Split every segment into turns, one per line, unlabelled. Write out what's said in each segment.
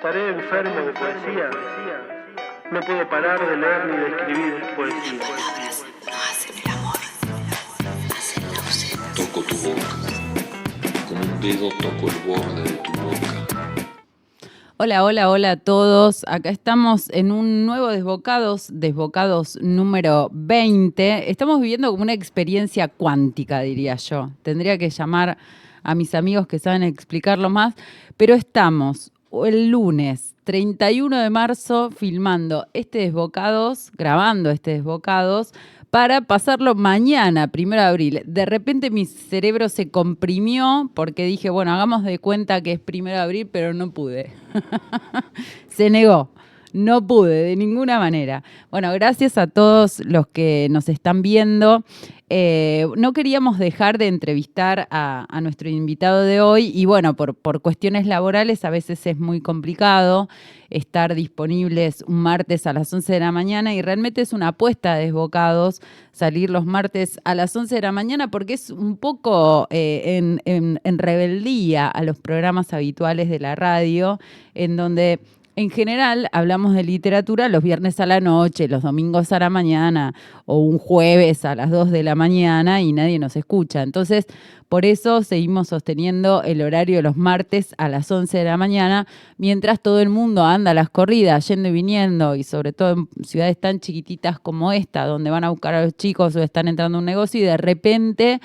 Estaré enfermo de poesía. No puedo parar de leer ni de escribir poesía.
Palabras no hacen el amor, hacen la ausencia.
Toco tu boca, con un dedo toco el borde de tu boca.
Hola, hola, hola a todos. Acá estamos en un nuevo Desbocados número 20. Estamos viviendo como una experiencia cuántica, diría yo. Tendría que llamar a mis amigos que saben explicarlo más, pero estamos el lunes 31 de marzo filmando grabando este Desbocados, para pasarlo mañana, 1 de abril. De repente mi cerebro se comprimió porque dije, bueno, hagamos de cuenta que es 1 de abril, pero no pude. Se negó. No pude, de ninguna manera. Bueno, gracias a todos los que nos están viendo. No queríamos dejar de entrevistar a nuestro invitado de hoy y bueno, por cuestiones laborales a veces es muy complicado estar disponibles un martes a las 11 de la mañana y realmente es una apuesta de Desbocados salir los martes a las 11 de la mañana porque es un poco en rebeldía a los programas habituales de la radio, en donde en general hablamos de literatura los viernes a la noche, los domingos a la mañana o un jueves a las 2 de la mañana y nadie nos escucha. Entonces, por eso seguimos sosteniendo el horario de los martes a las 11 de la mañana, mientras todo el mundo anda a las corridas, yendo y viniendo, y sobre todo en ciudades tan chiquititas como esta, donde van a buscar a los chicos o están entrando a un negocio y de repente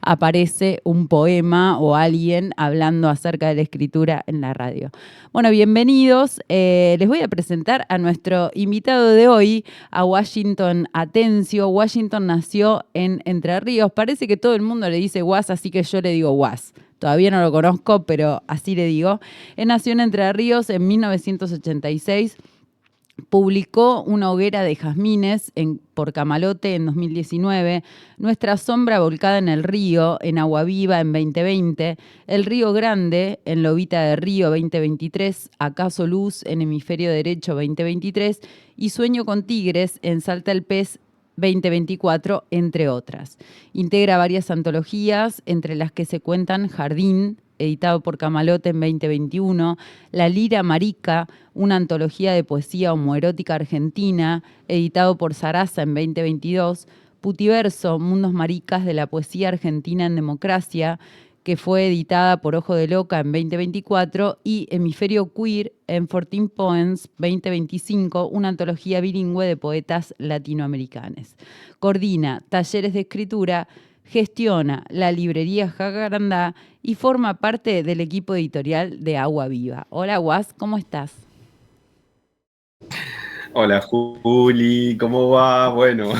aparece un poema o alguien hablando acerca de la escritura en la radio. Bueno, bienvenidos. Les voy a presentar a nuestro invitado de hoy, a Washington Atencio. Washington nació en Entre Ríos. Parece que todo el mundo le dice Was, así que yo le digo Was. Todavía no lo conozco, pero así le digo. Él nació en Entre Ríos en 1986. Publicó Una hoguera de jazmines por Camalote en 2019, Nuestra sombra volcada en el río, en Agua Viva en 2020, El río grande en Lobita de Río 2023, Acaso luz en Hemisferio derecho 2023 y Sueño con tigres en Salta el pez 2024, entre otras. Integra varias antologías, entre las que se cuentan Jardín, editado por Camalote en 2021, La Lira Marica, una antología de poesía homoerótica argentina, editado por Sarasa en 2022, Putiverso, Mundos Maricas de la poesía argentina en democracia, que fue editada por Ojo de Loca en 2024, y Hemisferio Queer en 14 Poems 2025, una antología bilingüe de poetas latinoamericanos. Coordina talleres de escritura, gestiona la librería Jacarandá y forma parte del equipo editorial de Agua Viva. Hola, Was, ¿cómo estás?
Hola Juli, ¿cómo va? Bueno,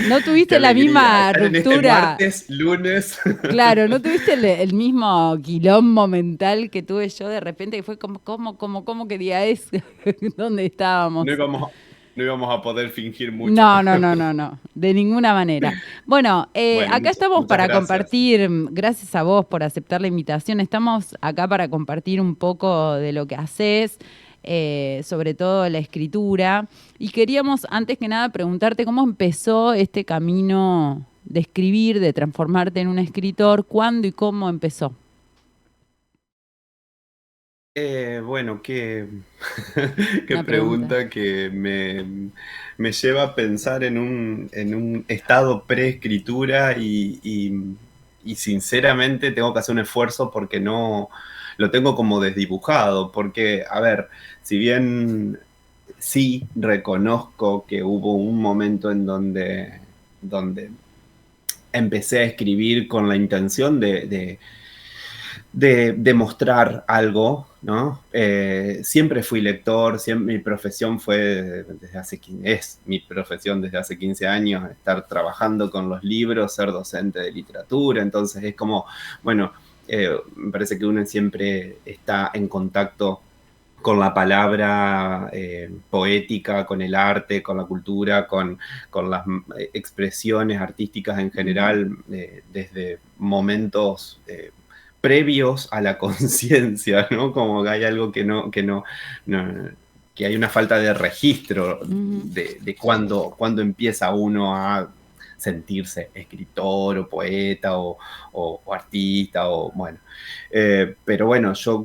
¿No
qué
tuviste la
alegría
misma
estar en este
ruptura?
martes, lunes.
Claro, ¿no tuviste el mismo quilombo mental que tuve yo de repente? Que fue como que día es, ¿dónde estábamos?
No íbamos a poder fingir mucho.
No, de ninguna manera. Bueno,
Bueno,
acá estamos
muchas
para
gracias.
compartir, gracias a vos por aceptar la invitación, estamos acá para compartir un poco de lo que haces, sobre todo la escritura, y queríamos antes que nada preguntarte cómo empezó este camino de escribir, de transformarte en un escritor, cuándo y cómo empezó.
Bueno, qué
Una pregunta.
pregunta que me lleva a pensar en un estado preescritura y sinceramente tengo que hacer un esfuerzo porque no lo tengo como desdibujado, porque, a ver, si bien sí reconozco que hubo un momento en donde empecé a escribir con la intención de demostrar algo, ¿no? Siempre fui lector, mi profesión fue es mi profesión desde hace 15 años, estar trabajando con los libros, ser docente de literatura, entonces es como, bueno, me parece que uno siempre está en contacto con la palabra poética, con el arte, con la cultura, con las expresiones artísticas en general, desde momentos previos a la conciencia, ¿no? Como que hay algo que hay una falta de registro de cuándo empieza uno a sentirse escritor o poeta o artista o bueno. Pero bueno, yo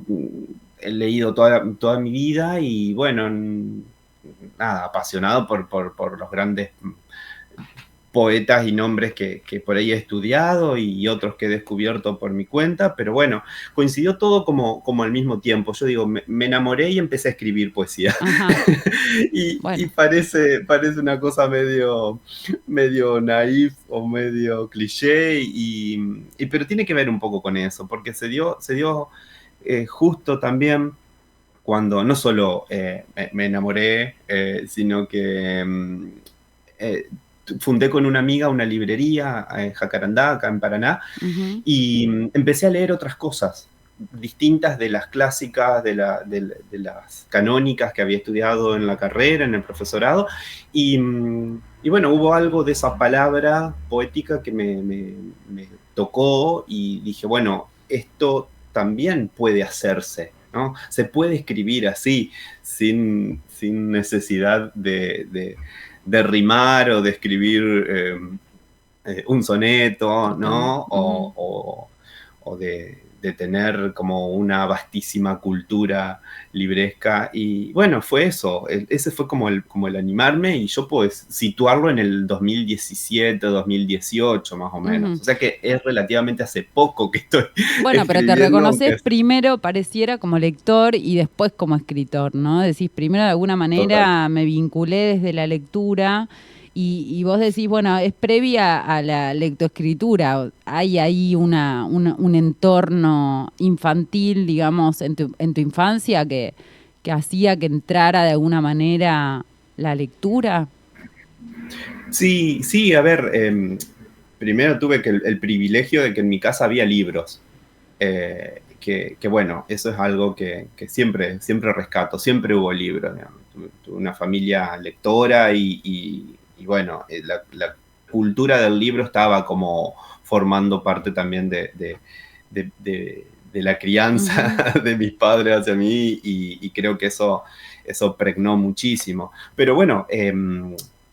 he leído toda mi vida y bueno, nada, apasionado por los grandes poetas y nombres que por ahí he estudiado y otros que he descubierto por mi cuenta, pero bueno, coincidió todo como al mismo tiempo. Yo digo, me enamoré y empecé a escribir poesía.
Ajá.
y
Bueno.
parece una cosa medio naif o medio cliché, pero tiene que ver un poco con eso, porque se dio justo también cuando no solo me enamoré, sino que fundé con una amiga una librería en Jacarandá, acá en Paraná,
Ujú.
y empecé a leer otras cosas distintas de las clásicas, de las canónicas que había estudiado en la carrera, en el profesorado, y bueno, hubo algo de esa palabra poética que me tocó y dije, bueno, esto también puede hacerse, ¿no? Se puede escribir así, sin necesidad de rimar o de escribir un soneto, ¿no?
Total. Ujú.
O de tener como una vastísima cultura libresca. Y bueno, fue eso. Ese fue como el animarme, y yo puedo situarlo en el 2017, 2018 más o menos.
Ujú.
O sea que es relativamente hace poco que estoy
Bueno, pero te
escribiendo,
reconoces
aunque es
primero, pareciera, como lector y después como escritor, ¿no? Decís, primero de alguna
total.
manera me vinculé desde la lectura y vos decís, bueno, es previa a la lectoescritura. Hay ahí un entorno infantil, digamos, en tu infancia que hacía que entrara de alguna manera la lectura.
Sí, sí, a ver, primero tuve el privilegio de que en mi casa había libros. Que bueno, eso es algo que siempre rescato, siempre hubo libros, digamos. Tuve una familia lectora y bueno, la cultura del libro estaba como formando parte también de la crianza
Ujú.
de mis padres hacia mí, y creo que eso pregnó muchísimo. Pero bueno,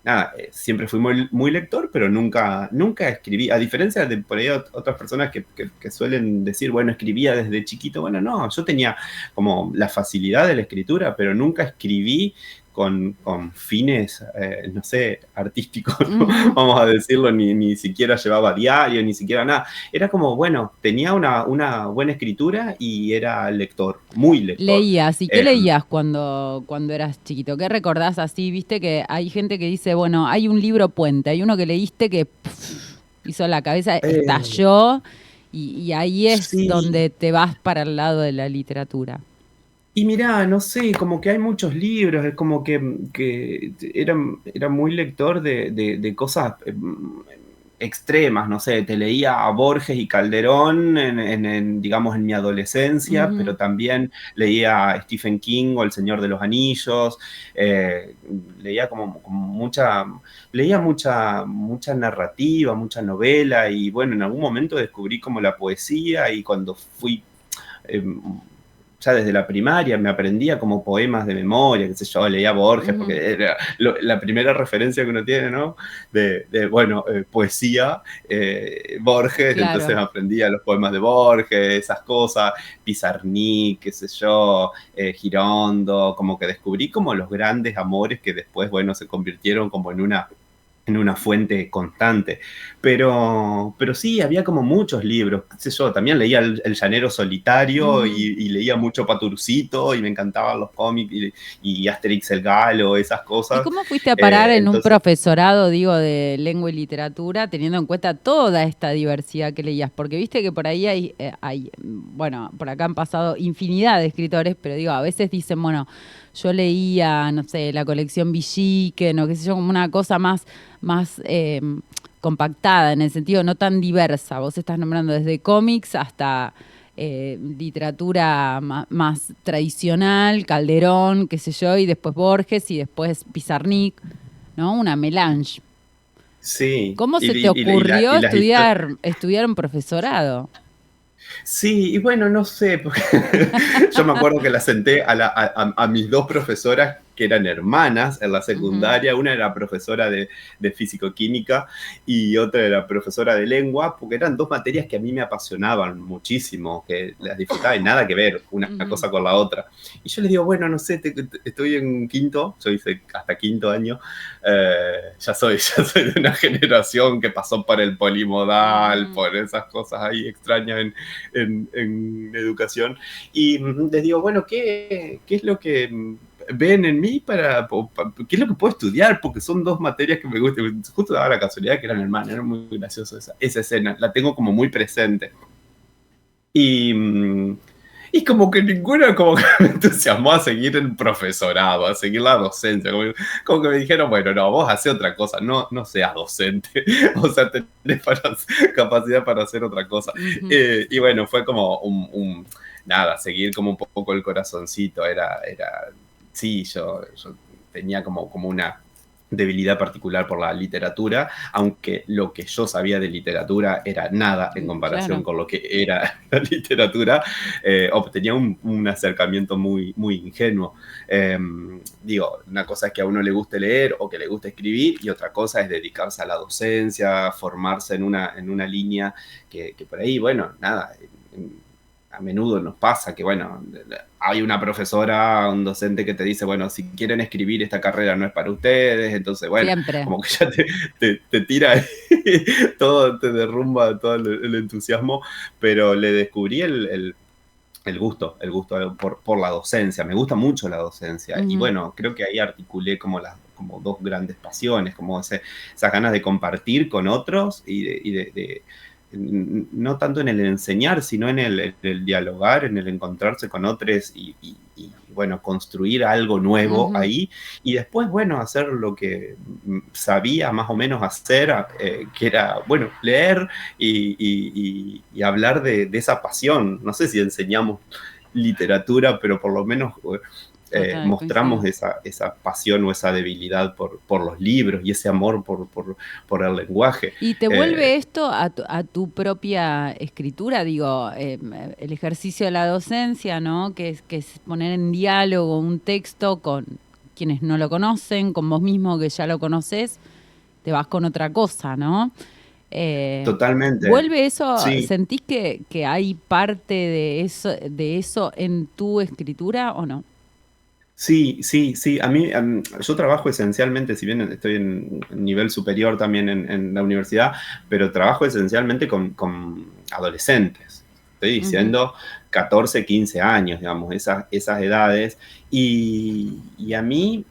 nada, siempre fui muy lector, pero nunca escribí. A diferencia de por ahí otras personas que suelen decir, bueno, escribía desde chiquito. Bueno, no, yo tenía como la facilidad de la escritura, pero nunca escribí con fines, no sé, artísticos, ¿no?
Ujú.
Vamos a decirlo, ni siquiera llevaba diario, ni siquiera nada. Era como, bueno, tenía una buena escritura y era lector, muy lector.
Leías, ¿y qué
Eh,
leías cuando eras chiquito? ¿Qué recordás así? Viste que hay gente que dice, bueno, hay un libro puente, hay uno que leíste que hizo la cabeza,
eh,
estalló, y ahí es
sí.
donde te vas para el lado de la literatura.
Y mirá, no sé, como que hay muchos libros, es como que era muy lector de cosas extremas, no sé, te leía a Borges y Calderón digamos, en mi adolescencia,
Ujú.
pero también leía a Stephen King o El Señor de los Anillos, leía leía mucha narrativa, mucha novela, y bueno, en algún momento descubrí como la poesía, y cuando fui eh, ya desde la primaria me aprendía como poemas de memoria, qué sé yo, leía Borges,
Ujú.
porque era la primera referencia que uno tiene, ¿no? Bueno, poesía, Borges, entonces
Claro.
me aprendía los poemas de Borges, esas cosas, Pizarnik, qué sé yo, Girondo, como que descubrí como los grandes amores que después, bueno, se convirtieron como en una fuente constante. Pero sí, había como muchos libros, qué sé yo, también leía El Llanero Solitario,
Ujú.
y leía mucho Paturcito, y me encantaban los cómics, y Asterix el Galo, esas
¿Y
cosas.
cómo fuiste a parar en un
Entonces,
profesorado, digo, de lengua y literatura, teniendo en cuenta toda esta diversidad que leías? Porque viste que por ahí bueno, por acá han pasado infinidad de escritores, pero digo, a veces dicen, bueno, yo leía, no sé, la colección Villiquen o qué sé yo, como una cosa más compactada, en el sentido no tan diversa. Vos estás nombrando desde cómics hasta literatura más tradicional, Calderón, qué sé yo, y después Borges y después Pizarnik, ¿no? Una melange.
sí,
¿Cómo se te ocurrió
y las historias.
estudiar un profesorado?
Sí, y bueno, no sé, porque yo me acuerdo que la senté a mis dos profesoras que eran hermanas en la secundaria. Una era profesora de físico-química y otra era profesora de lengua, porque eran dos materias que a mí me apasionaban muchísimo, que las disfrutaba y nada que ver una cosa con la otra. Y yo les digo, bueno, no sé, estoy en quinto, yo hice hasta quinto año, ya soy de una generación que pasó por el polimodal, por esas cosas ahí extrañas en educación. Y les digo, bueno, ¿qué es lo que ven en mí qué es lo que puedo estudiar? Porque son dos materias que me gustan. Justo daba la casualidad que eran hermanas, era muy gracioso esa escena, la tengo como muy presente. Y como que ninguna como que me entusiasmó a seguir el profesorado, a seguir la docencia. Como que me dijeron, bueno, no, vos hacés otra cosa, no seas docente. O sea, tenés capacidad para hacer otra cosa. Y bueno, fue como nada, seguir como un poco el corazoncito. Sí, yo tenía como una debilidad particular por la literatura, aunque lo que yo sabía de literatura era nada en comparación con lo que era la literatura. Tenía un acercamiento muy, muy ingenuo. Digo, una cosa es que a uno le guste leer o que le guste escribir, y otra cosa es dedicarse a la docencia, formarse en una línea que por ahí, bueno, nada, a menudo nos pasa que, bueno, hay una profesora, un docente que te dice, bueno, si quieren escribir esta carrera no es para ustedes, entonces, bueno,
siempre.
Como que ya te tira todo, te derrumba todo el entusiasmo, pero le descubrí el gusto por la docencia. Me gusta mucho la docencia. Y bueno, creo que ahí articulé como dos grandes pasiones, como esas ganas de compartir con otros y de no tanto en el enseñar, sino en el dialogar, en el encontrarse con otros y bueno, construir algo nuevo ahí, y después, bueno, hacer lo que sabía más o menos hacer, que era, bueno, leer y hablar de esa pasión. No sé si enseñamos literatura, pero por lo menos mostramos esa pasión o esa debilidad por los libros y ese amor por el lenguaje.
¿Y te vuelve esto a tu propia escritura? Digo, el ejercicio de la docencia, ¿no? Que es poner en diálogo un texto con quienes no lo conocen, con vos mismo que ya lo conoces, te vas con otra cosa, ¿no?
Totalmente.
¿Vuelve eso?
Sí.
¿Sentís que hay parte de eso en tu escritura o no?
Sí. A mí, yo trabajo esencialmente, si bien estoy en nivel superior también en la universidad, pero trabajo esencialmente con adolescentes. Estoy diciendo 14, 15 años, digamos, esas edades. Y a mí,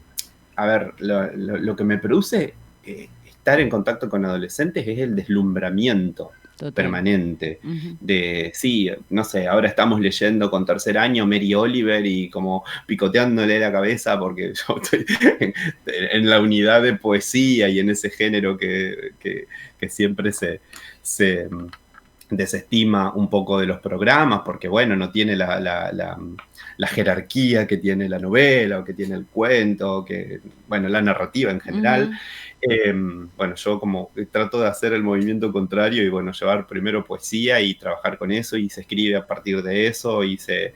a ver, lo que me produce estar en contacto con adolescentes es el deslumbramiento. Total. Permanente. Sí, no sé, ahora estamos leyendo con tercer año Mary Oliver y como picoteándole la cabeza porque yo estoy en la unidad de poesía y en ese género que siempre se desestima un poco de los programas porque, bueno, no tiene la jerarquía que tiene la novela o que tiene el cuento, bueno, la narrativa en general. Bueno, yo como trato de hacer el movimiento contrario y, bueno, llevar primero poesía y trabajar con eso, y se escribe a partir de eso y se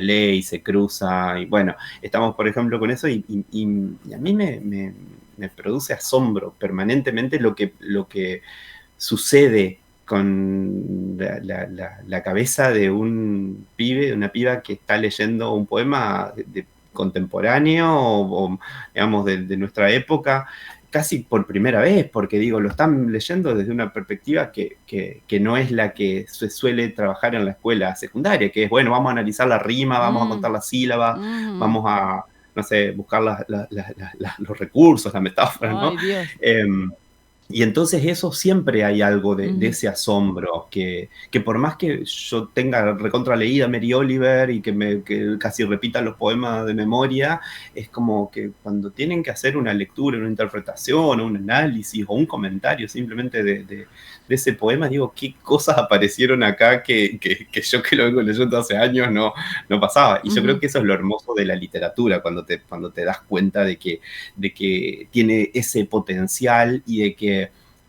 lee y se cruza, y bueno, estamos por ejemplo con eso y a mí me produce asombro permanentemente lo que sucede con la cabeza de un pibe, de una piba que está leyendo un poema contemporáneo o digamos, de nuestra época, casi por primera vez, porque digo, lo están leyendo desde una perspectiva que no es la que se suele trabajar en la escuela secundaria, que es, bueno, vamos a analizar la rima, vamos a contar las sílabas, vamos a, no sé, buscar los recursos, la metáfora, ¿no? Y entonces eso siempre hay algo de ese asombro, que por más que yo tenga recontra leída Mary Oliver y que casi repita los poemas de memoria, es como que cuando tienen que hacer una lectura, una interpretación, un análisis o un comentario simplemente de ese poema, digo, ¿qué cosas aparecieron acá que yo que lo vengo leyendo hace años no pasaba? Y yo creo que eso es lo hermoso de la literatura, cuando te das cuenta de que tiene ese potencial y de que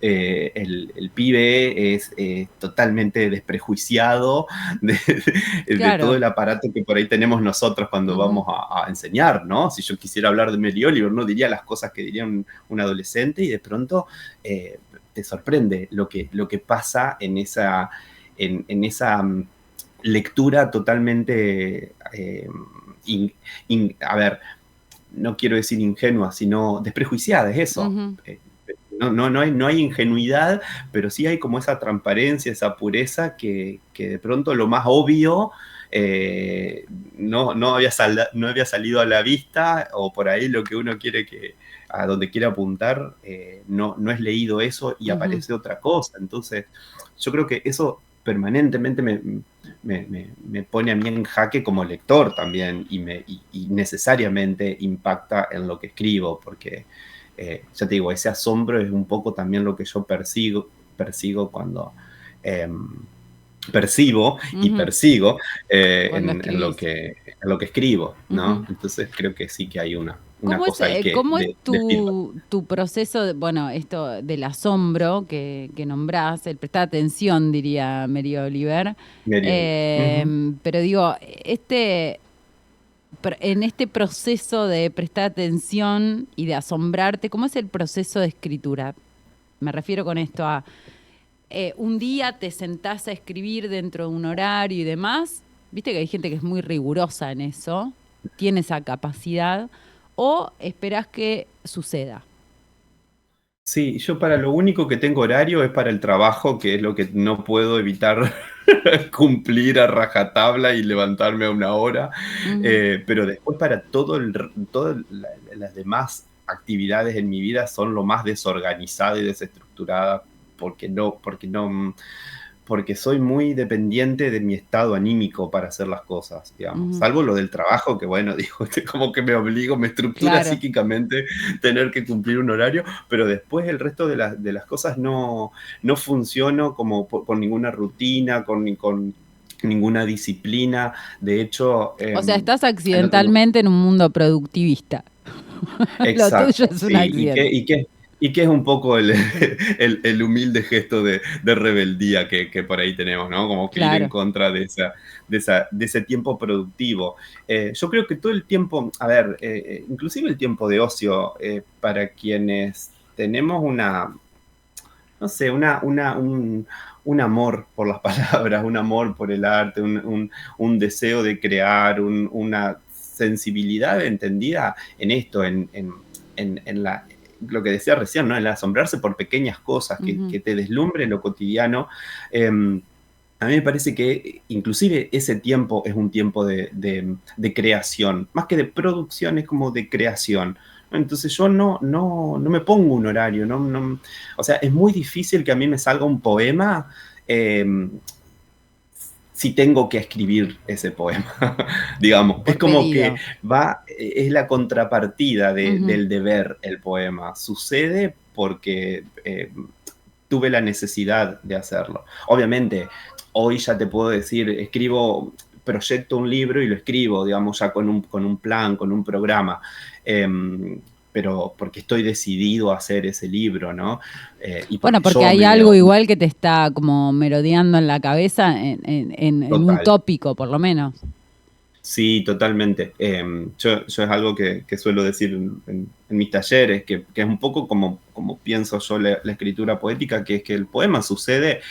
el pibe es totalmente desprejuiciado de todo el aparato que por ahí tenemos nosotros cuando vamos a enseñar, ¿no? Si yo quisiera hablar de Mary Oliver, no diría las cosas que diría un adolescente, y de pronto te sorprende lo que pasa en esa lectura totalmente, a ver, no quiero decir ingenua, sino desprejuiciada, es eso. No hay ingenuidad, pero sí hay como esa transparencia, esa pureza que de pronto lo más obvio no había salido a la vista, o por ahí lo que uno quiere a donde quiere apuntar, no es leído eso y aparece otra cosa. Entonces, yo creo que eso permanentemente me pone a mí en jaque como lector también, y necesariamente impacta en lo que escribo, porque ya te digo, ese asombro es un poco también lo que yo persigo cuando percibo y persigo en lo que escribo, ¿no? Entonces creo que sí que hay una cosa ahí que...
¿Cómo es tu proceso, bueno, esto del asombro que nombrás, el prestar atención, diría Mary Oliver? Pero digo, en este proceso de prestar atención y de asombrarte, ¿cómo es el proceso de escritura? Me refiero con esto a un día te sentás a escribir dentro de un horario y demás. Viste que hay gente que es muy rigurosa en eso, tiene esa capacidad, o esperás que suceda.
Sí, yo para lo único que tengo horario es para el trabajo, que es lo que no puedo evitar cumplir a rajatabla y levantarme a una hora, pero después para todas las demás actividades en mi vida son lo más desorganizada y desestructurada, porque soy muy dependiente de mi estado anímico para hacer las cosas, digamos. Salvo lo del trabajo, que bueno, digo, como que me estructura psíquicamente tener que cumplir un horario, pero después el resto de las cosas no funciono como con ninguna rutina, con ninguna disciplina. De hecho...
o sea, estás accidentalmente en un mundo productivista.
Exacto,
lo tuyo es un accidente.
Y que es un poco el humilde gesto de rebeldía que por ahí tenemos, ¿no? Como que ir en contra de ese tiempo productivo. Yo creo que todo el tiempo, a ver, inclusive el tiempo de ocio, para quienes tenemos no sé, un amor por las palabras, un amor por el arte, un deseo de crear, una sensibilidad entendida en esto, en lo que decía recién, ¿no? El asombrarse por pequeñas cosas, que te deslumbre lo cotidiano. A mí me parece que inclusive ese tiempo es un tiempo de creación, más que de producción, es como de creación. Entonces yo no me pongo un horario, o sea, es muy difícil que a mí me salga un poema si tengo que escribir ese poema, digamos. Es como que es la contrapartida del deber, el poema. Sucede porque tuve la necesidad de hacerlo. Obviamente, hoy ya te puedo decir, proyecto un libro y lo escribo, digamos, ya con un plan, con un programa. Pero porque estoy decidido a hacer ese libro, ¿no?
Bueno, porque hay algo igual que te está como merodeando en la cabeza, en un tópico, por lo menos.
Sí, totalmente. Yo es algo que suelo decir en mis talleres, que es un poco como pienso yo la escritura poética, que es que el poema sucede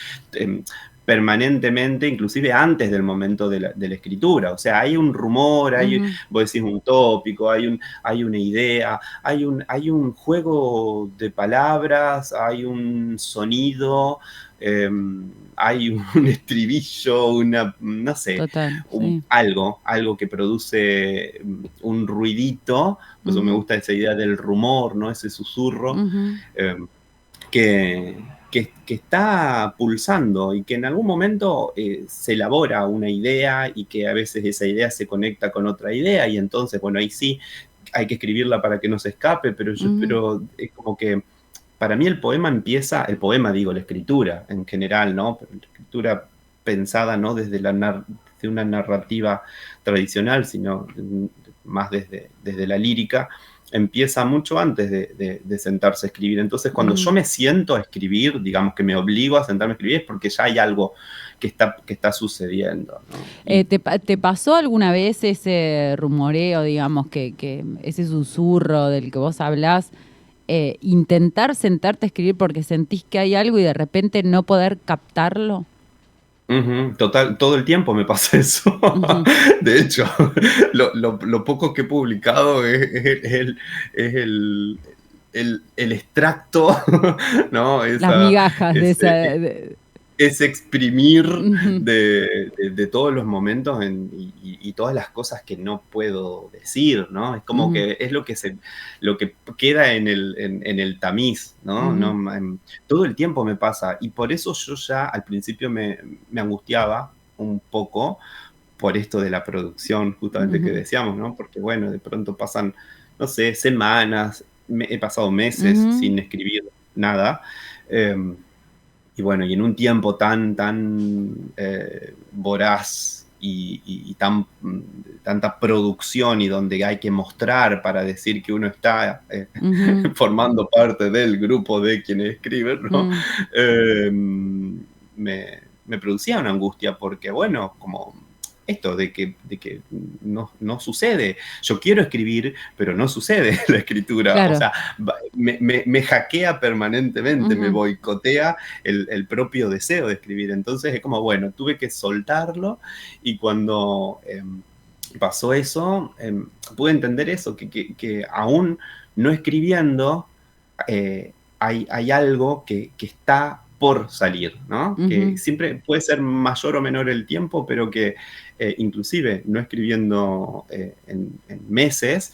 permanentemente, inclusive antes del momento de la escritura. O sea, hay un rumor, vos decís un tópico, hay una idea, hay un juego de palabras, hay un sonido, hay un estribillo, no sé, algo que produce un ruidito. Por eso me gusta esa idea del rumor, ¿no? Ese susurro, que está pulsando y que en algún momento se elabora una idea, y que a veces esa idea se conecta con otra idea, y entonces, bueno, ahí sí hay que escribirla para que no se escape, pero es como que para mí el poema, la escritura en general, ¿no? Pero la escritura pensada no desde una narrativa tradicional, sino más desde la lírica, empieza mucho antes de sentarse a escribir. Entonces, cuando yo me siento a escribir, digamos que me obligo a sentarme a escribir, es porque ya hay algo que está sucediendo, ¿no?
¿Te pasó alguna vez ese rumoreo, digamos, que ese susurro del que vos hablás, intentar sentarte a escribir porque sentís que hay algo y de repente no poder captarlo?
Total, todo el tiempo me pasa eso. De hecho, lo poco que he publicado es el extracto, ¿no?
Las migajas de esa...
Es exprimir de todos los momentos y todas las cosas que no puedo decir, ¿no? Es como que es lo que queda en el tamiz, ¿no? Todo el tiempo me pasa, y por eso yo ya al principio me angustiaba un poco por esto de la producción, justamente que decíamos, ¿no? Porque bueno, de pronto pasan, no sé, semanas, he pasado meses sin escribir nada, y bueno, y en un tiempo tan voraz y tanta producción, y donde hay que mostrar para decir que uno está formando parte del grupo de quienes escriben, ¿no? Me producía una angustia porque, bueno, como esto de que no sucede. Yo quiero escribir, pero no sucede la escritura. Claro. O sea, me hackea permanentemente, me boicotea el propio deseo de escribir. Entonces es como, bueno, tuve que soltarlo, y cuando pasó eso, pude entender eso, que aún no escribiendo, hay algo que está por salir, ¿no? Que siempre puede ser mayor o menor el tiempo, pero que inclusive no escribiendo en meses,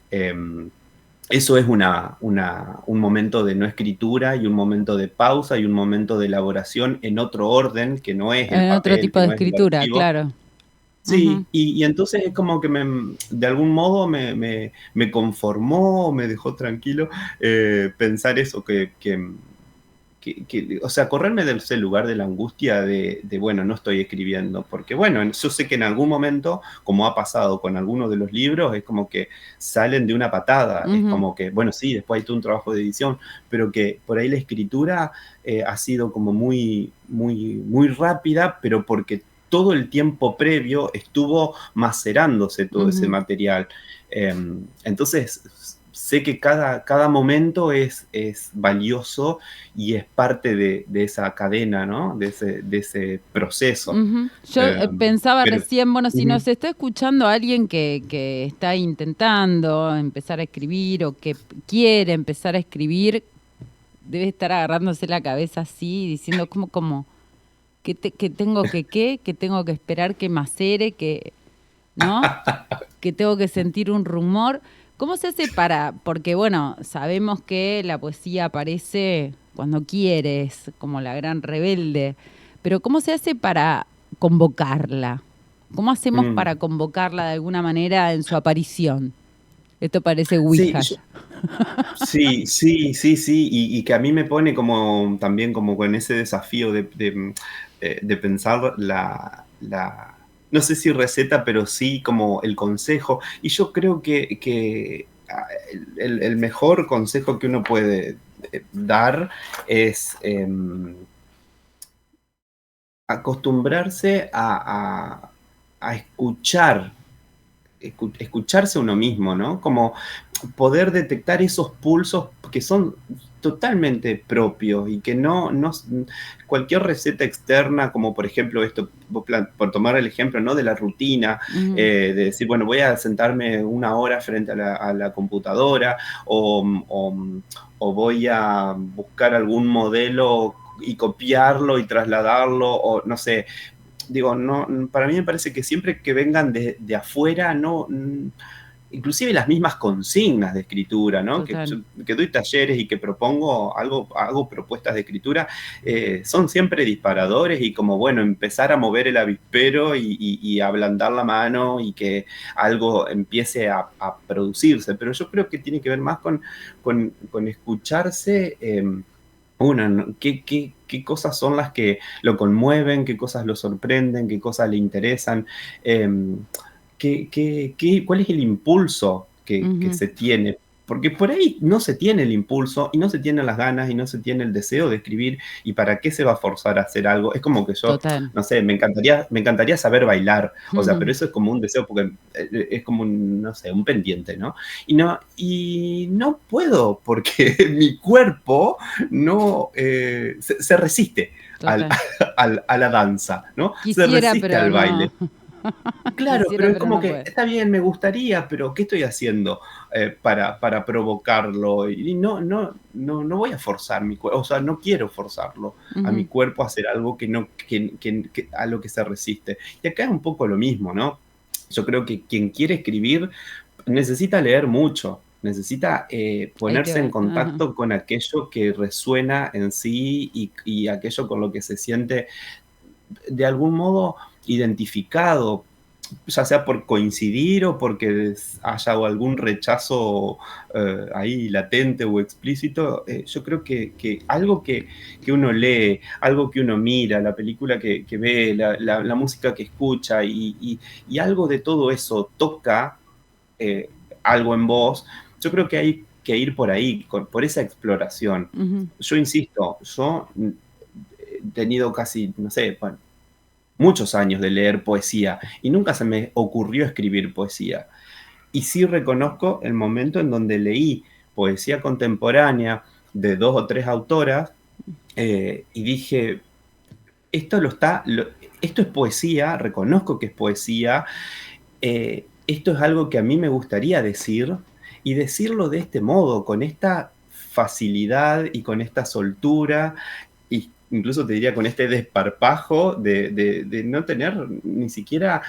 eso es un momento de no escritura, y un momento de pausa, y un momento de elaboración en otro orden, que no es el papel,
otro tipo de escritura, claro.
Sí, y entonces es como que de algún modo me conformó, me dejó tranquilo pensar eso, o sea, correrme de ese lugar de la angustia de, bueno, no estoy escribiendo, porque bueno, yo sé que en algún momento, como ha pasado con algunos de los libros, es como que salen de una patada, es como que, bueno, sí, después hay todo un trabajo de edición, pero que por ahí la escritura ha sido como muy, muy, muy rápida, pero porque todo el tiempo previo estuvo macerándose todo ese material. Entonces, sé que cada momento es valioso y es parte de esa cadena, ¿no? De ese proceso.
Yo pensaba recién, bueno, si nos está escuchando alguien que está intentando empezar a escribir, o que quiere empezar a escribir, debe estar agarrándose la cabeza así, diciendo ¿cómo? ¿Qué tengo que tengo que esperar que macere, ¿no? Que tengo que sentir un rumor. ¿Cómo se hace porque bueno, sabemos que la poesía aparece cuando quieres, como la gran rebelde, pero ¿cómo se hace para convocarla? ¿Cómo hacemos para convocarla de alguna manera en su aparición? Esto parece Ouija.
Sí, y que a mí me pone como también como con ese desafío de pensar no sé si receta, pero sí como el consejo. Y yo creo que el mejor consejo que uno puede dar es acostumbrarse a escucharse uno mismo, ¿no? Como poder detectar esos pulsos que son totalmente propios, y que no cualquier receta externa, como por ejemplo esto, por tomar el ejemplo, ¿no? De la rutina, de decir, bueno, voy a sentarme una hora frente a la computadora, o voy a buscar algún modelo y copiarlo y trasladarlo, o no sé. Digo, no, para mí me parece que siempre que vengan de afuera, inclusive las mismas consignas de escritura, ¿no? Que doy talleres y que propongo hago propuestas de escritura, son siempre disparadores, y como, bueno, empezar a mover el avispero y ablandar la mano, y que algo empiece a producirse. Pero yo creo que tiene que ver más con escucharse. ¿Qué cosas son las que lo conmueven? ¿Qué cosas lo sorprenden? ¿Qué cosas le interesan? ¿Cuál es el impulso que se tiene porque por ahí no se tiene el impulso y no se tienen las ganas y no se tiene el deseo de escribir, y para qué se va a forzar a hacer algo. Es como que yo,
Total.
no sé, me encantaría saber bailar, o sea, pero eso es como un deseo porque es como un, no sé, un pendiente, ¿no? Y no puedo porque mi cuerpo no se resiste a la danza, ¿no?
Quisiera,
se resiste
pero
al
no.
baile. Claro,
Quisiera,
pero es
pero
como
no
que
puede.
está bien, me gustaría, pero ¿qué estoy haciendo para provocarlo? Y no voy a forzar mi cuerpo, o sea, no quiero forzarlo a mi
Ujú.
cuerpo a hacer algo a lo que se resiste. Y acá es un poco lo mismo, ¿no? Yo creo que quien quiere escribir necesita leer mucho, necesita
Ahí te
ponerse en
va. Ajá.
contacto con aquello que resuena en sí y aquello con lo que se siente de algún modo identificado, ya sea por coincidir o porque haya algún rechazo ahí latente o explícito. Yo creo que algo que uno lee, algo que uno mira, la película que ve, la música que escucha y algo de todo eso toca eh, algo en vos, yo creo que hay que ir por ahí, por esa exploración.
Ujú.
Yo insisto, yo he tenido casi, no sé, bueno, muchos años de leer poesía y nunca se me ocurrió escribir poesía. Y sí reconozco el momento en donde leí poesía contemporánea de 2 o 3 autoras y dije, esto es poesía, reconozco que es poesía, esto es algo que a mí me gustaría decir y decirlo de este modo, con esta facilidad y con esta soltura, y incluso te diría con este desparpajo de no tener ni siquiera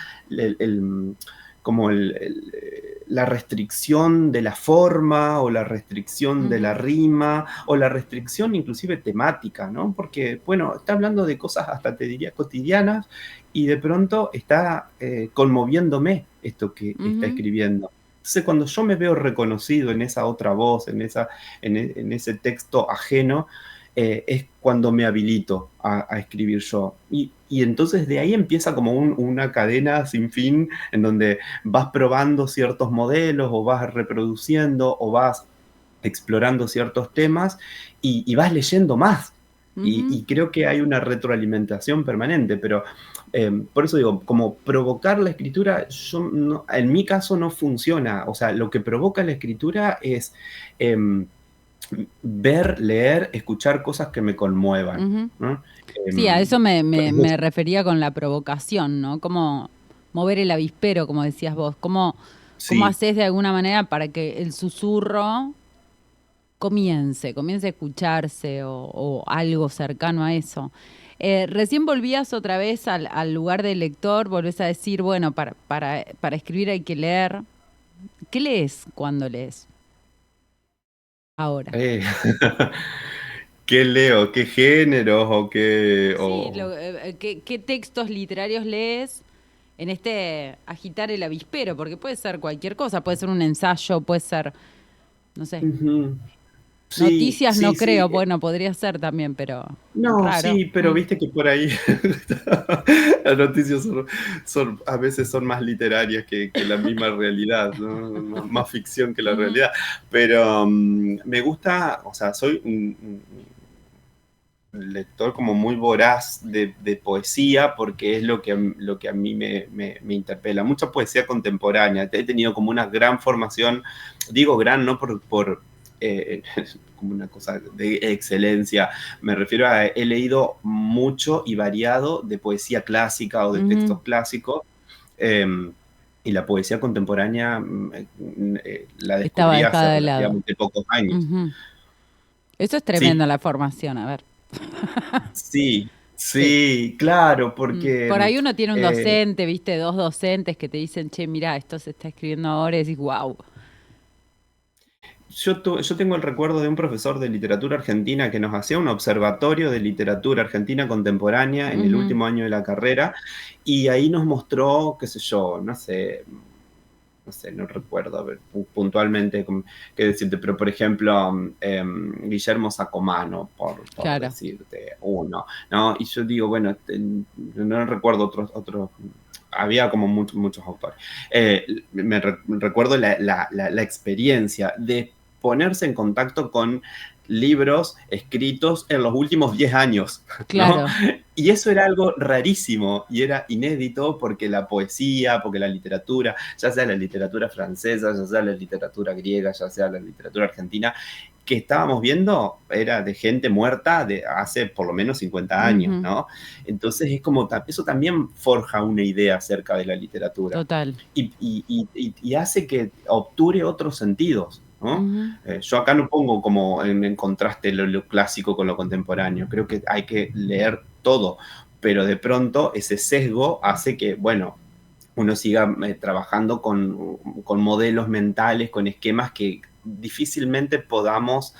como la restricción de la forma o la restricción de la
Ujú.
rima o la restricción inclusive temática, ¿no? Porque, bueno, está hablando de cosas hasta te diría cotidianas y de pronto está conmoviéndome esto que está
Ujú.
escribiendo. Entonces, cuando yo me veo reconocido en esa otra voz, en ese texto ajeno, es cuando me habilito a escribir yo. Y entonces de ahí empieza como una cadena sin fin en donde vas probando ciertos modelos o vas reproduciendo o vas explorando ciertos temas y vas leyendo más.
Ujú.
Y creo que hay una retroalimentación permanente, pero por eso digo, como provocar la escritura, en mi caso no funciona. O sea, lo que provoca la escritura es em, ver, leer, escuchar cosas que me conmuevan,
Ujú.
¿no?
Sí, a eso
Es
me refería con la provocación, ¿no? Como mover el avispero, como decías vos. ¿Cómo
sí,
haces de alguna manera para que el susurro comience a escucharse o algo cercano a eso? Recién volvías otra vez al lugar del lector, volvés a decir, bueno, para escribir hay que leer. ¿Qué lees cuando lees ahora?
eh, ¿qué leo? ¿Qué géneros o qué?
Sí, ¿qué textos literarios lees en este agitar el avispero? Porque puede ser cualquier cosa, puede ser un ensayo, puede ser, no sé,
Ujú. Sí,
noticias no
sí,
creo,
sí.
bueno, podría ser también, pero
No,
raro.
sí, pero
Mm.
viste que por ahí las noticias a veces son más literarias que la misma realidad, ¿no? Más ficción que la
Ujú.
realidad. Pero me gusta, o sea, soy un lector como muy voraz de poesía porque es lo que a mí me interpela. Mucha poesía contemporánea. He tenido como una gran formación, digo gran no como una cosa de excelencia, me refiero a he leído mucho y variado de poesía clásica o de
Ujú.
textos clásicos. eh, y la poesía contemporánea la
Estaba
descubrí hace
dejada de lado.
relativamente pocos años.
Ujú. Eso es tremendo
Sí,
la formación, a ver.
sí,
Sí.
sí, claro,
Por
porque
ahí uno tiene un
eh,
docente, viste, dos docentes que te dicen, che, mirá, esto se está escribiendo ahora, y decís, wow.
yo tengo el recuerdo de un profesor de literatura argentina que nos hacía un observatorio de literatura argentina contemporánea en el último año de la carrera y ahí nos mostró, qué sé yo, no sé, no recuerdo a ver, puntualmente qué decirte, pero por ejemplo, Guillermo Sacomano, por
Claro.
decirte uno, ¿no? Y yo digo, bueno, no recuerdo otros había como muchos autores. Me recuerdo la experiencia de ponerse en contacto con libros escritos en los últimos 10 años, ¿no?
Claro.
Y eso era algo rarísimo y era inédito porque la poesía, porque la literatura, ya sea la literatura francesa, ya sea la literatura griega, ya sea la literatura argentina, que estábamos viendo era de gente muerta de hace por lo menos 50 años, ¿no? Entonces es como, eso también forja una idea acerca de la literatura.
Total.
Y hace que obture otros sentidos, ¿no? Yo acá no pongo como en contraste lo clásico con lo contemporáneo. Creo que hay que leer todo, pero de pronto ese sesgo hace que, bueno, uno siga trabajando con modelos mentales, con esquemas que difícilmente podamos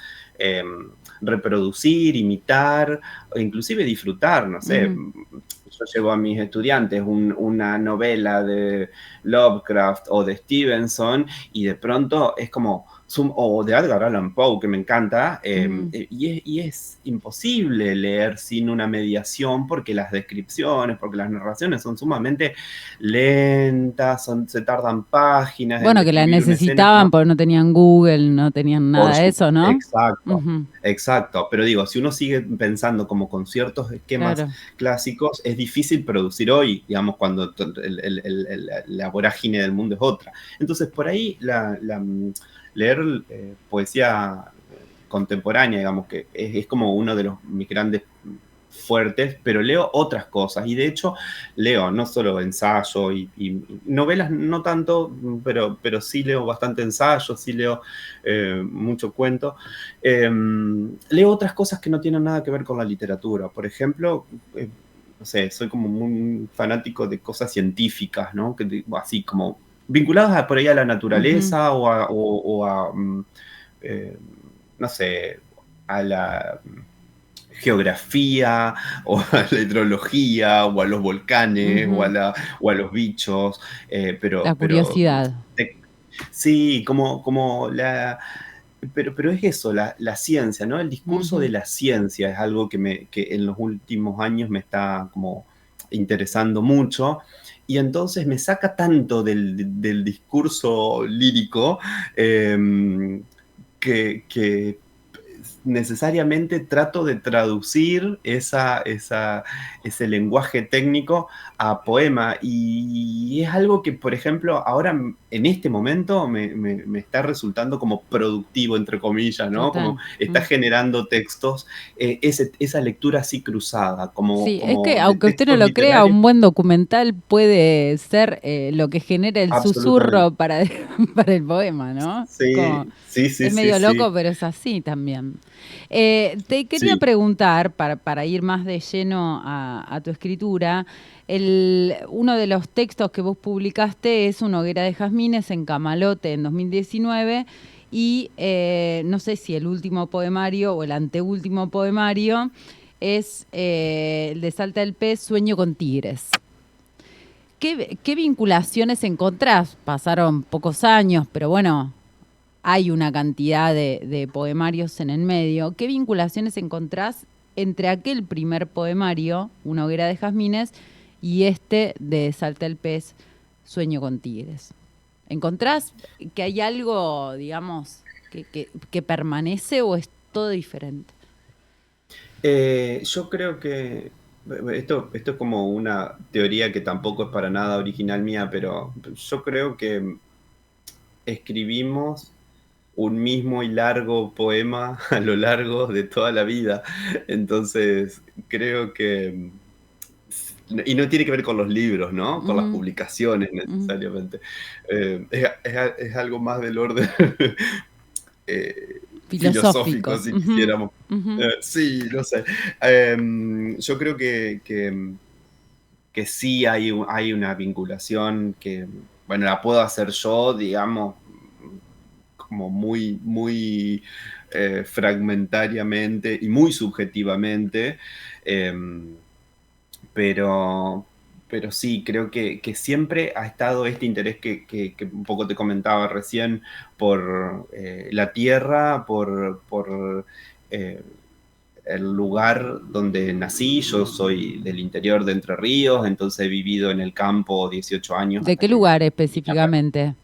reproducir, imitar o inclusive disfrutar, no sé. Yo llevo a mis estudiantes una novela de Lovecraft o de Stevenson y de pronto es como, o de Edgar Allan Poe, que me encanta, y es imposible leer sin una mediación porque las descripciones, porque las narraciones son sumamente lentas, se tardan páginas.
Bueno, que la necesitaban porque no tenían Google, no tenían nada de eso, ¿no?
Exacto, exacto. Pero digo, si uno sigue pensando como con ciertos esquemas clásicos, es difícil producir hoy, digamos, cuando la vorágine del mundo es otra. Entonces, por ahí leer poesía contemporánea, digamos, que es como uno de mis grandes fuertes, pero leo otras cosas, y de hecho leo no solo ensayo y novelas, no tanto, pero sí leo bastante ensayo, sí leo mucho cuento. Leo otras cosas que no tienen nada que ver con la literatura. Por ejemplo, no sé, soy como muy fanático de cosas científicas, ¿no? Así como vinculadas por ahí a la naturaleza o a no sé, a la geografía o a la hidrología o a los volcanes o a los bichos, pero
la curiosidad.
Sí, como la... Pero es eso, la ciencia, ¿no? El discurso de la ciencia es algo que en los últimos años me está como interesando mucho. Y entonces me saca tanto del discurso lírico que necesariamente trato de traducir ese lenguaje técnico a poema. Y es algo que, por ejemplo, ahora en este momento me está resultando como productivo, entre comillas, ¿no?
Total.
Como está generando textos, esa lectura así cruzada.
Sí, es que aunque usted no lo crea, un buen documental puede ser lo que genera el susurro para el poema, ¿no?
Sí,
como,
sí.
Es medio loco, pero es así también. Te quería preguntar, para ir más de lleno a tu escritura, uno de los textos que vos publicaste es Una hoguera de jazmines en Camalote en 2019 y no sé si el último poemario o el anteúltimo poemario es el de Salta el Pez, Sueño con tigres. ¿Qué vinculaciones encontrás? Pasaron pocos años, pero bueno, hay una cantidad de poemarios en el medio. ¿Qué vinculaciones encontrás entre aquel primer poemario, Una hoguera de jazmines, y este de Salta el Pez, Sueño con tigres? ¿Encontrás que hay algo, digamos, que permanece o es todo diferente?
Yo creo que esto es como una teoría que tampoco es para nada original mía, pero yo creo que escribimos un mismo y largo poema a lo largo de toda la vida. Entonces, creo que... Y no tiene que ver con los libros, ¿no? Con las publicaciones necesariamente. Es algo más del orden filosófico, si quisiéramos. Sí, no sé. Yo creo que sí hay una vinculación que, bueno, la puedo hacer yo, digamos, como muy, muy fragmentariamente y muy subjetivamente, pero sí, creo que siempre ha estado este interés que un poco te comentaba recién por la tierra, por el lugar donde nací. Yo soy del interior de Entre Ríos, entonces he vivido en el campo 18 años.
¿De qué lugar específicamente?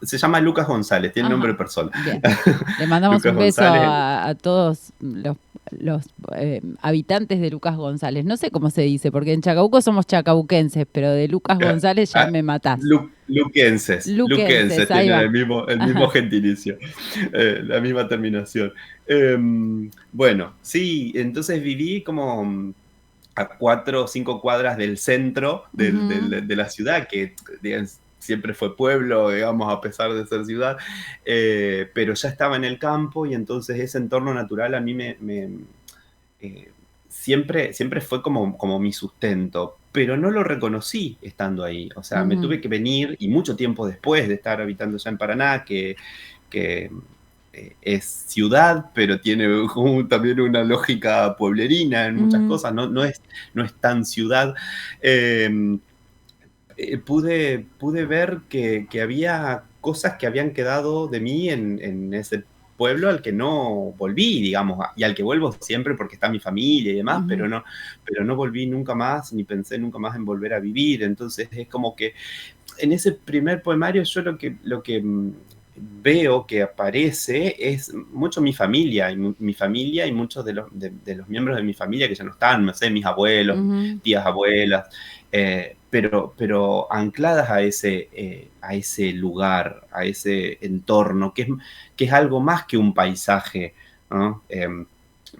Se llama Lucas González, tiene nombre de
Ajá,
persona.
bien. Le mandamos
Lucas
un beso
González.
a todos los habitantes de Lucas González. No sé cómo se dice, porque en Chacabuco somos chacabuquenses, pero de Lucas González ya me matás.
Luquenses
Luquenses, ahí
tienen
va.
el mismo
Ajá.
gentilicio, la misma terminación. Bueno, sí, entonces viví como a 4 o 5 cuadras del centro
Ujú,
de la ciudad, que digamos, siempre fue pueblo, digamos, a pesar de ser ciudad, pero ya estaba en el campo y entonces ese entorno natural a mí eh, siempre fue como mi sustento, pero no lo reconocí estando ahí. O sea, me
ujú,
tuve que venir y mucho tiempo después de estar habitando ya en Paraná, que es ciudad, pero tiene también una lógica pueblerina en muchas
ujú,
cosas, no es tan ciudad. Eh, pude ver que había cosas que habían quedado de mí en ese pueblo al que no volví, digamos, y al que vuelvo siempre porque está mi familia y demás,
ujú,
pero no volví nunca más, ni pensé nunca más en volver a vivir. Entonces es como que en ese primer poemario yo lo que veo que aparece es mucho mi familia, mi familia y muchos de los miembros de mi familia que ya no están, no sé, mis abuelos,
ujú,
tías, abuelas, pero ancladas a ese lugar, a ese entorno, que es algo más que un paisaje, ¿no?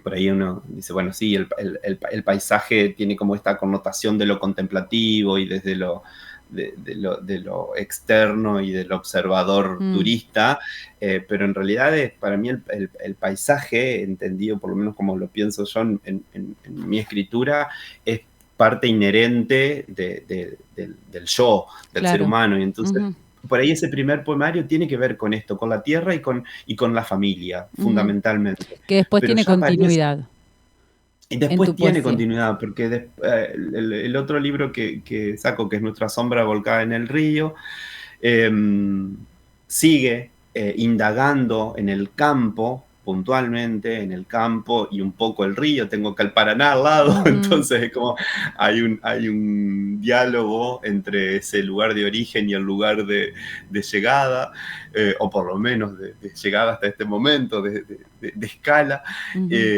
Por ahí uno dice, bueno, sí, el paisaje tiene como esta connotación de lo contemplativo y desde de lo externo y del observador
mm,
turista, pero en realidad para mí el paisaje, entendido por lo menos como lo pienso yo en mi escritura, es parte inherente del yo, del ser
claro.
humano, y entonces
Ujú,
por ahí ese primer poemario tiene que ver con esto, con la tierra y con la familia,
ujú.
fundamentalmente.
Que después
Pero
tiene
ya aparece,
continuidad
y
en tu
después tiene
poesía.
continuidad, porque el otro libro que saco, que es Nuestra sombra volcada en el río, eh, sigue indagando en el campo, puntualmente en el campo y un poco el río. Tengo acá el Paraná al lado,
Ujú,
entonces es como hay un diálogo entre ese lugar de origen y el lugar de llegada, o por lo menos de llegada hasta este momento, de escala,
ujú,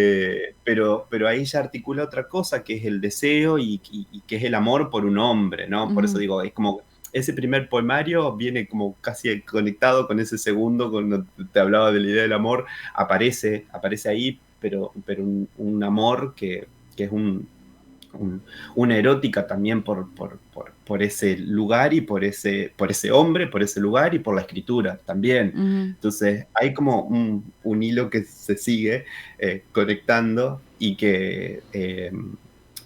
pero ahí ya articula otra cosa, que es el deseo y que es el amor por un hombre, ¿no? Por eso
ujú,
digo, es como ese primer poemario viene como casi conectado con ese segundo, cuando te hablaba de la idea del amor, aparece ahí, pero un amor que es una erótica también por ese lugar y por ese hombre, por ese lugar y por la escritura también.
ujú.
Entonces hay como un hilo que se sigue conectando y que,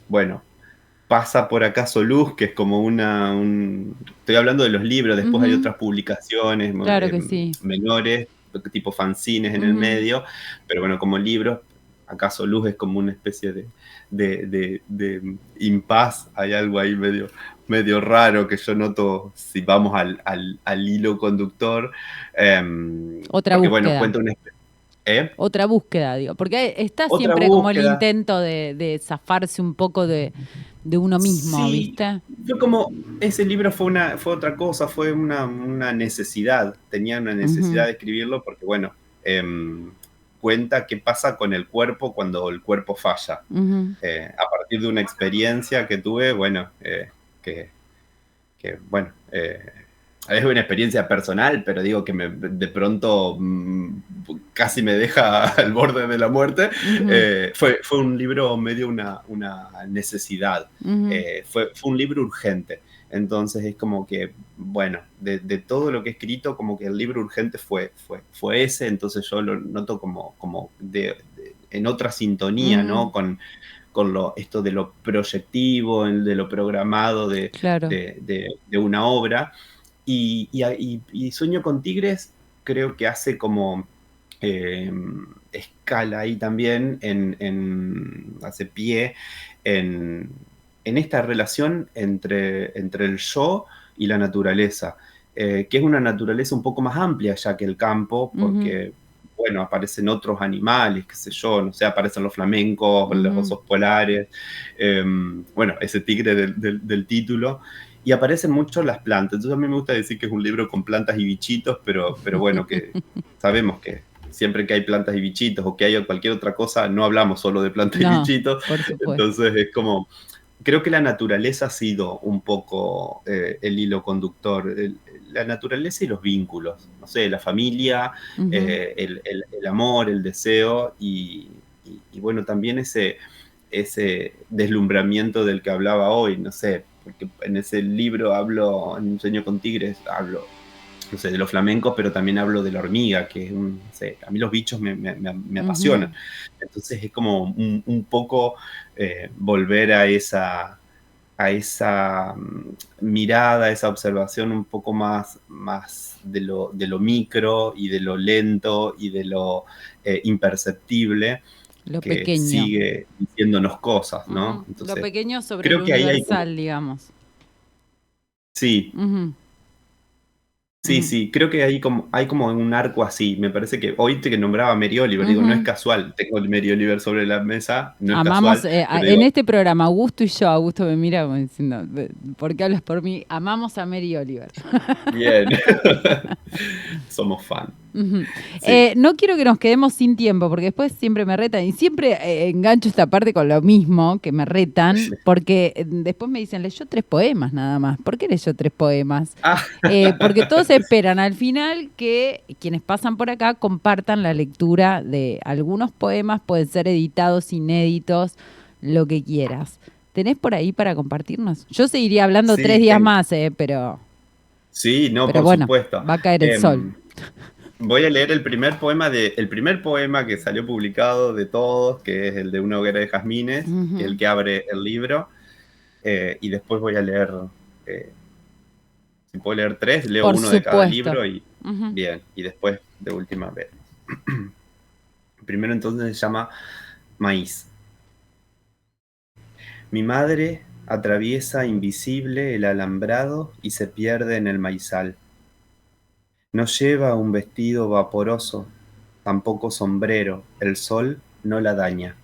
bueno, pasa por acaso luz, que es como estoy hablando de los libros, después hay
Ujú,
otras publicaciones
claro que sí.
menores, tipo fanzines en el
Ujú,
medio, pero bueno, como libros, acaso luz es como una especie de impas, hay algo ahí medio raro que yo noto si vamos al hilo conductor,
otra
porque bueno,
búsqueda.
¿eh?
Otra búsqueda, digo. Porque está
Otra
siempre como el
búsqueda.
intento de zafarse un poco de uno mismo,
Sí,
¿viste?
fue como, ese libro fue otra cosa, fue una necesidad, tenía una necesidad
Ujú,
de escribirlo porque, bueno, cuenta qué pasa con el cuerpo cuando el cuerpo falla.
ujú.
A partir de una experiencia que tuve, bueno, que, bueno, es una experiencia personal, pero digo que de pronto casi me deja al borde de la muerte.
Ujú,
Fue un libro medio una necesidad,
ujú,
fue un libro urgente. Entonces es como que, bueno, de todo lo que he escrito, como que el libro urgente fue ese, entonces yo lo noto como en otra sintonía,
ujú,
¿no? Con esto de lo proyectivo, de lo programado
claro.
de una obra. Y Sueño con Tigres creo que hace como eh, escala ahí también, hace pie en, en esta relación entre el yo y la naturaleza, que es una naturaleza un poco más amplia ya que el campo,
Ujú,
porque, bueno, aparecen otros animales, qué sé yo, no sé, aparecen los flamencos, los
ujú,
osos polares, bueno, ese tigre del título, y aparecen mucho las plantas. Entonces a mí me gusta decir que es un libro con plantas y bichitos, pero bueno, que sabemos que siempre que hay plantas y bichitos o que haya cualquier otra cosa, no hablamos solo de plantas y
No,
bichitos.
por supuesto.
Entonces es como, creo que la naturaleza ha sido un poco el hilo conductor, la naturaleza y los vínculos, no sé, la familia,
Ujú.
el amor, el deseo y bueno, también ese deslumbramiento del que hablaba hoy, no sé, porque en ese libro hablo, en Un sueño con tigres, hablo, no sé, de los flamencos, pero también hablo de la hormiga, que es no sé, a mí los bichos me apasionan. Entonces es como un poco volver a esa mirada, a esa observación un poco más de lo micro y de lo lento y de lo imperceptible,
Lo
que
pequeño.
sigue diciéndonos cosas, ¿no?
Lo
Entonces,
pequeño sobre
creo
lo
que ahí hay
universal, digamos.
sí,
Ujú,
sí,
ujú.
sí, creo que hay como un arco así. Me parece que hoy te que nombraba a Mary Oliver, digo, no es
Ujú.
casual, tengo el Mary Oliver sobre la mesa, no es
Amamos,
casual, pero
en
digo,
este programa, Augusto y yo, Augusto me mira como diciendo, ¿por qué hablas por mí? Amamos a Mary Oliver.
bien, somos fan.
Ujú.
Sí.
No quiero que nos quedemos sin tiempo, porque después siempre me retan y siempre engancho esta parte con lo mismo, que me retan, porque después me dicen, leyó 3 poemas nada más. ¿Por qué leyó 3 poemas?
Ah,
Porque todos esperan al final que quienes pasan por acá compartan la lectura de algunos poemas, pueden ser editados, inéditos, lo que quieras. ¿Tenés por ahí para compartirnos? Yo seguiría hablando 3
sí,
días más, pero
sí, no, por
bueno,
supuesto.
va a caer el sol.
Voy a leer el primer poema que salió publicado de todos, que es el de Una hoguera de jazmines, que es el que abre el libro, y después voy a leer, si puedo leer 3, leo
Por
uno de cada
supuesto.
libro y bien, y después de última vez. El primero entonces se llama Maíz. Mi madre atraviesa invisible el alambrado y se pierde en el maizal. No lleva un vestido vaporoso, tampoco sombrero, el sol no la daña.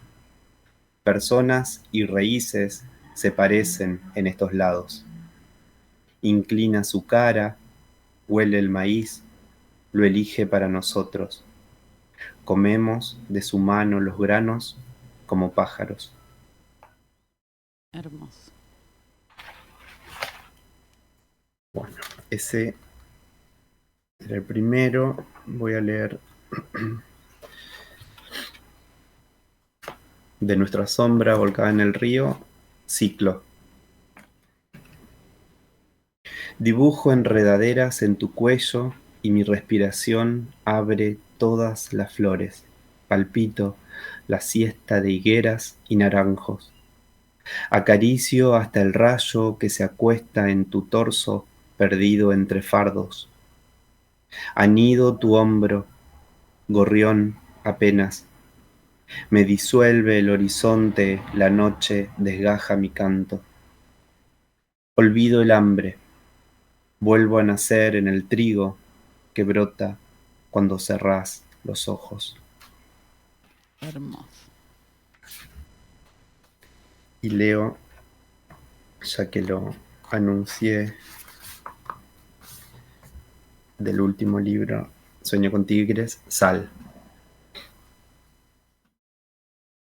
Personas y raíces se parecen en estos lados. Inclina su cara, huele el maíz, lo elige para nosotros. Comemos de su mano los granos como pájaros.
Hermoso.
Bueno, ese era el primero. Voy a leer De nuestra sombra volcada en el río, ciclo. Dibujo enredaderas en tu cuello y mi respiración abre todas las flores. Palpito la siesta de higueras y naranjos. Acaricio hasta el rayo que se acuesta en tu torso perdido entre fardos. Anido tu hombro, gorrión apenas. Me disuelve el horizonte, la noche desgaja mi canto. Olvido el hambre, vuelvo a nacer en el trigo que brota cuando cerrás los ojos.
Hermoso.
Y leo, ya que lo anuncié, del último libro, Sueño con tigres, Sal.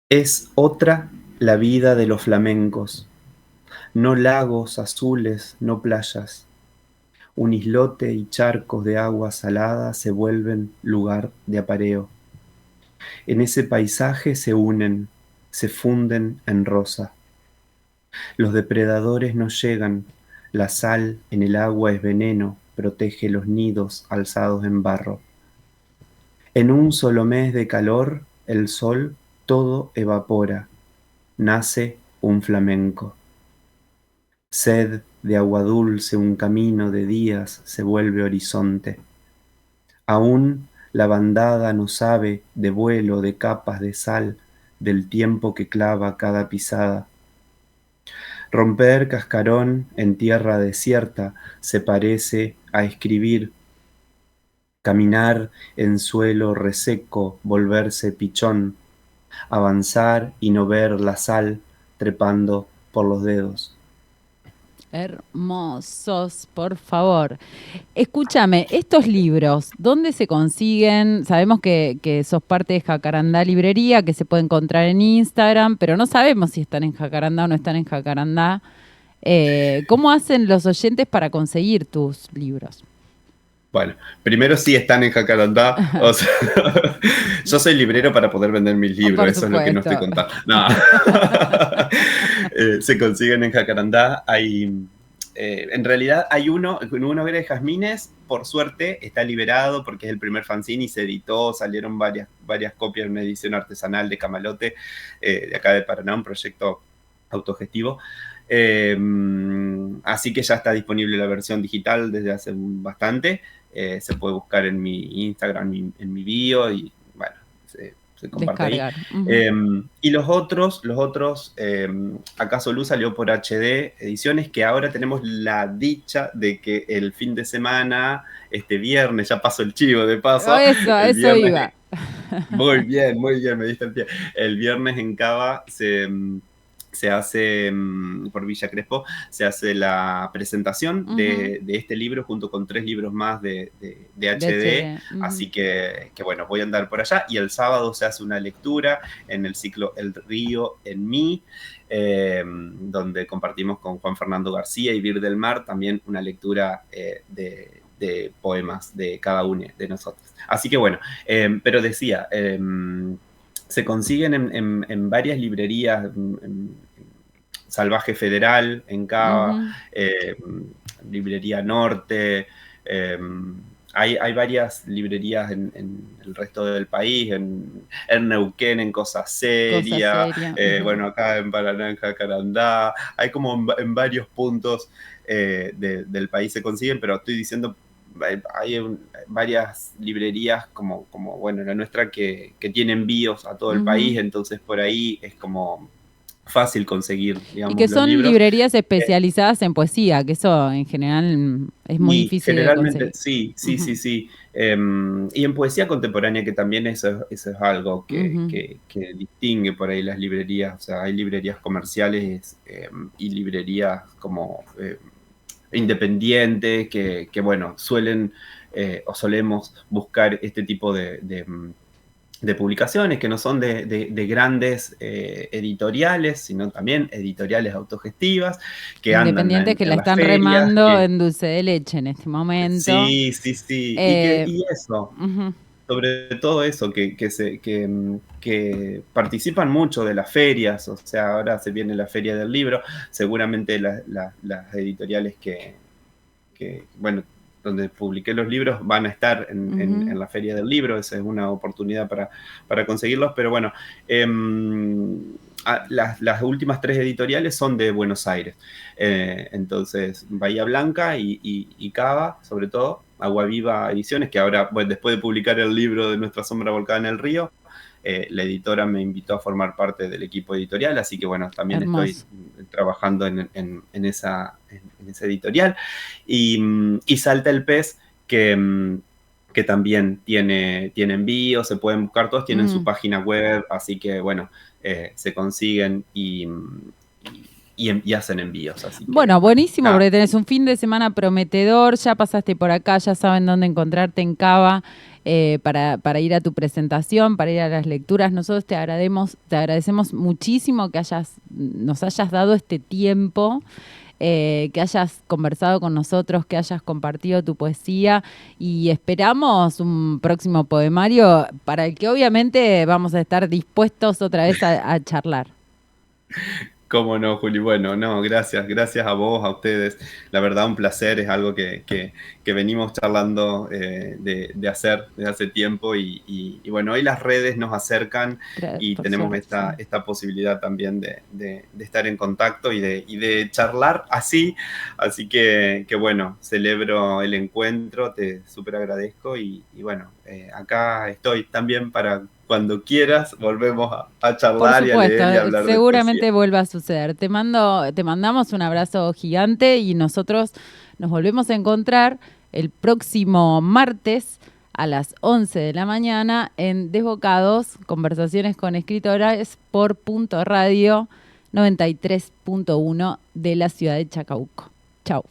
Es otra la vida de los flamencos, no lagos azules, no playas. Un islote y charcos de agua salada se vuelven lugar de apareo. En ese paisaje se unen, se funden en rosa. Los depredadores no llegan, la sal en el agua es veneno, protege los nidos alzados en barro. En un solo mes de calor, el sol todo evapora, nace un flamenco. Sed de agua dulce, un camino de días se vuelve horizonte. Aún la bandada no sabe de vuelo, de capas de sal, del tiempo que clava cada pisada. Romper cascarón en tierra desierta se parece a escribir. Caminar en suelo reseco, volverse pichón. Avanzar y no ver la sal trepando por los dedos.
Hermosos, por favor. Escúchame, estos libros, ¿dónde se consiguen? Sabemos que sos parte de Jacarandá Librería, que se puede encontrar en Instagram, pero no sabemos si están en Jacarandá o no están en Jacarandá. ¿Cómo hacen los oyentes para conseguir tus libros?
Bueno, primero sí están en Jacarandá. O sea, yo soy librero para poder vender mis libros, eso es lo que no estoy contando. No. Se consiguen en Jacarandá. En realidad hay uno de Jazmines, por suerte está liberado porque es el primer fanzine y se editó, salieron varias copias en una edición artesanal de Camalote, de acá de Paraná, un proyecto autogestivo. Así que ya está disponible la versión digital desde hace bastante. Se puede buscar en mi Instagram, en mi bio, y bueno, se comparte
Descargar.
ahí. Y los otros, Acaso Luz salió por HD Ediciones, que ahora tenemos la dicha de que el fin de semana, este viernes, ya pasó el chivo de paso.
Eso iba.
Muy bien, me diste el pie. El viernes en Cava se hace, por Villa Crespo, se hace la presentación de este libro junto con 3 libros más de HD. Así que bueno, voy a andar por allá. Y el sábado se hace una lectura en el ciclo El Río en mí, donde compartimos con Juan Fernando García y Vir del Mar también una lectura de poemas de cada uno de nosotros. Así que bueno, pero decía... se consiguen en varias librerías, Salvaje Federal, en Cava, Librería Norte, hay varias librerías en el resto del país, en Neuquén, en Cosa Seria, bueno, acá en Paraná, en Jacarandá, hay como en varios puntos del país se consiguen, pero estoy diciendo... Hay varias librerías como bueno, la nuestra que tienen envíos a todo el país, entonces por ahí es como fácil conseguir, digamos,
y que son
libros.
Librerías especializadas en poesía, que eso en general es muy difícil
generalmente,
de conseguir.
Sí. Y en poesía contemporánea, que también eso es algo que distingue por ahí las librerías. O sea, hay librerías comerciales y librerías como... independientes que bueno, suelen o solemos buscar este tipo de publicaciones que no son de grandes editoriales, sino también editoriales autogestivas que
independientes que la están remando en dulce de leche en este momento.
Sí. Y eso, sobre todo eso, que participan mucho de las ferias. O sea, ahora se viene la Feria del Libro, seguramente las editoriales que, bueno, donde publiqué los libros van a estar en la Feria del Libro. Esa es una oportunidad para conseguirlos, pero bueno, las últimas 3 editoriales son de Buenos Aires, entonces Bahía Blanca y Cava, sobre todo, Agua Viva Ediciones, que ahora, bueno, después de publicar el libro de Nuestra Sombra Volcada en el Río, la editora me invitó a formar parte del equipo editorial, así que bueno, también
Hermoso.
estoy trabajando en esa editorial. Y Salta el Pez, que también tiene envíos, se pueden buscar todos, tienen su página web, así que bueno, se consiguen y hacen envíos. Así que,
bueno, buenísimo, porque tenés un fin de semana prometedor, ya pasaste por acá, ya saben dónde encontrarte en Cava para ir a tu presentación, para ir a las lecturas. Nosotros te agradecemos muchísimo que nos hayas dado este tiempo, que hayas conversado con nosotros, que hayas compartido tu poesía, y esperamos un próximo poemario para el que obviamente vamos a estar dispuestos otra vez a charlar.
Cómo no, Juli. Bueno, no, gracias a vos, a ustedes. La verdad, un placer, es algo que venimos charlando de hacer desde hace tiempo y bueno, hoy las redes nos acercan y tenemos esta posibilidad también de estar en contacto y de charlar así que bueno, celebro el encuentro, te súper agradezco y bueno, acá estoy también para... Cuando quieras, volvemos a charlar y a leer y a hablar de
seguramente
poesía.
vuelva a suceder. Te mandamos un abrazo gigante y nosotros nos volvemos a encontrar el próximo martes a las 11 de la mañana en Desbocados, conversaciones con escritoras por Punto Radio 93.1 de la ciudad de Chacabuco. Chau.